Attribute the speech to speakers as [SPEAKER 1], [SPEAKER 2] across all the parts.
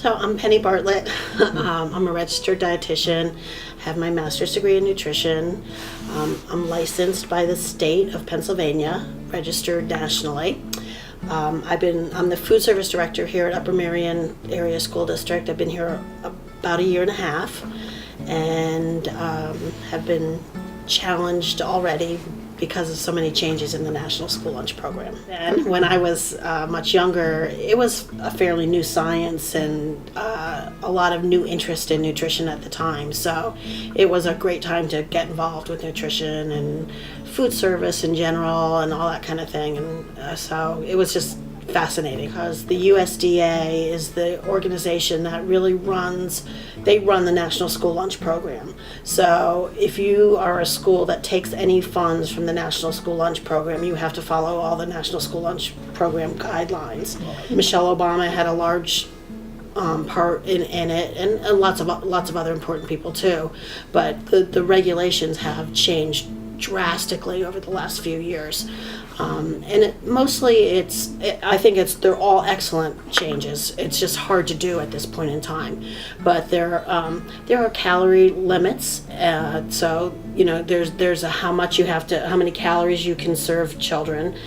[SPEAKER 1] So I'm Penny Bartlett. I'm a registered dietitian, have my master's degree in nutrition. I'm licensed by the state of Pennsylvania, registered nationally. I'm the food service director here at Upper Merion Area School District. I've been here about a year and a half and have been challenged already because of so many changes in the National School Lunch Program. And when I was much younger, it was a fairly new science and a lot of new interest in nutrition at the time. So it was a great time to get involved with nutrition and food service in general and all that kind of thing. And so it was just fascinating because the USDA is the organization that really run the National School Lunch Program. So if you are a school that takes any funds from the National School Lunch Program, you have to follow all the National School Lunch Program guidelines. Michelle Obama had a large part in it, and lots of other important people too. But the regulations have changed drastically over the last few years, and I think they're all excellent changes. It's just hard to do at this point in time, but there are calorie limits. So there's a how many calories you can serve children,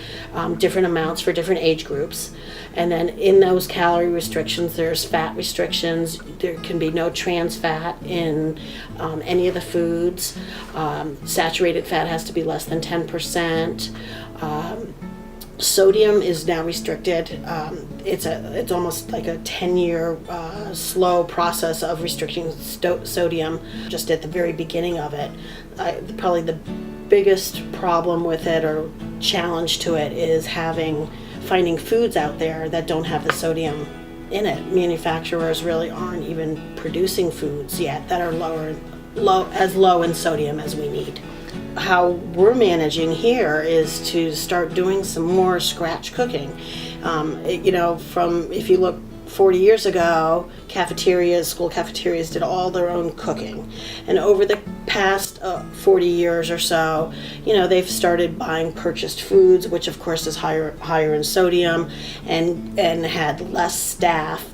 [SPEAKER 1] different amounts for different age groups, and then in those calorie restrictions, there's fat restrictions. There can be no trans fat in any of the foods. Saturated fat has to be less than 10%. Sodium is now restricted. It's almost like a 10-year slow process of restricting sodium. Just at the very beginning of it, probably the biggest problem with it or challenge to it is finding foods out there that don't have the sodium in it. Manufacturers really aren't even producing foods yet that are low in sodium as we need. How we're managing here is to start doing some more scratch cooking. If you look 40 years ago, school cafeterias did all their own cooking. And over the past 40 years or so, they've started buying purchased foods, which of course is higher in sodium, and had less staff,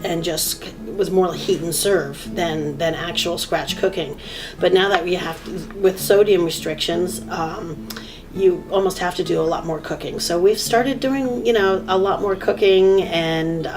[SPEAKER 1] and just was more like heat and serve than actual scratch cooking. But now that with sodium restrictions, you almost have to do a lot more cooking. So we've started doing, a lot more cooking and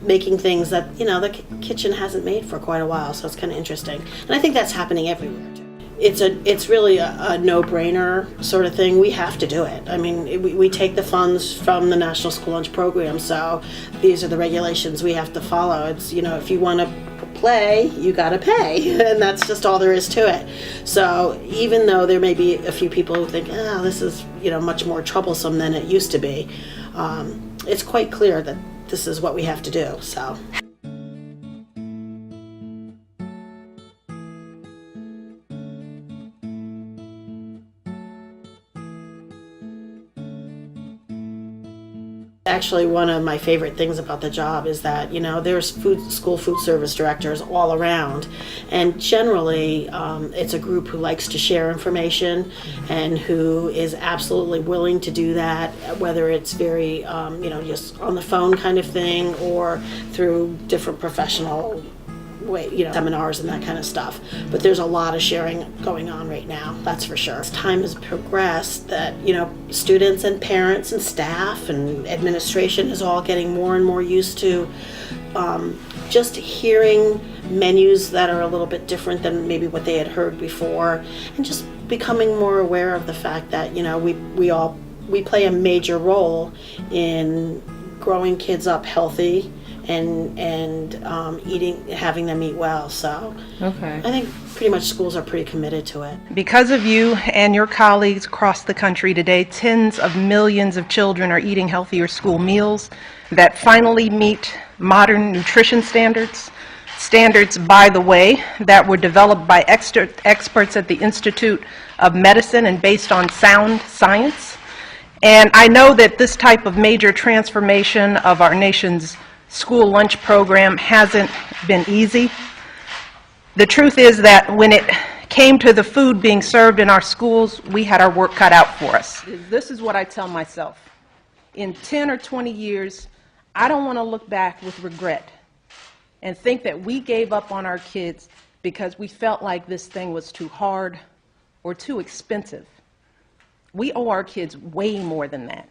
[SPEAKER 1] making things that, the kitchen hasn't made for quite a while. So it's kind of interesting. And I think that's happening everywhere too. It's really a no-brainer sort of thing. We have to do it. I mean, we take the funds from the National School Lunch Program, so these are the regulations we have to follow. It's, if you want to play, you got to pay, and that's just all there is to it. So even though there may be a few people who think, this is, much more troublesome than it used to be, it's quite clear that this is what we have to do, so. Actually, one of my favorite things about the job is that, there's school food service directors all around, and generally it's a group who likes to share information and who is absolutely willing to do that, whether it's very, just on the phone kind of thing or through different professional seminars and that kind of stuff. But there's a lot of sharing going on right now, that's for sure. As time has progressed, that students and parents and staff and administration is all getting more and more used to just hearing menus that are a little bit different than maybe what they had heard before, and just becoming more aware of the fact that we play a major role in growing kids up healthy and having them eat well. So okay. I think pretty much schools are pretty committed to it.
[SPEAKER 2] Because of you and your colleagues across the country today, tens of millions of children are eating healthier school meals that finally meet modern nutrition standards. Standards, by the way, that were developed by experts at the Institute of Medicine and based on sound science. And I know that this type of major transformation of our nation's school lunch program hasn't been easy. The truth is that when it came to the food being served in our schools, we had our work cut out for us. This is what I tell myself. In 10 or 20 years, I don't want to look back with regret and think that we gave up on our kids because we felt like this thing was too hard or too expensive. We owe our kids way more than that.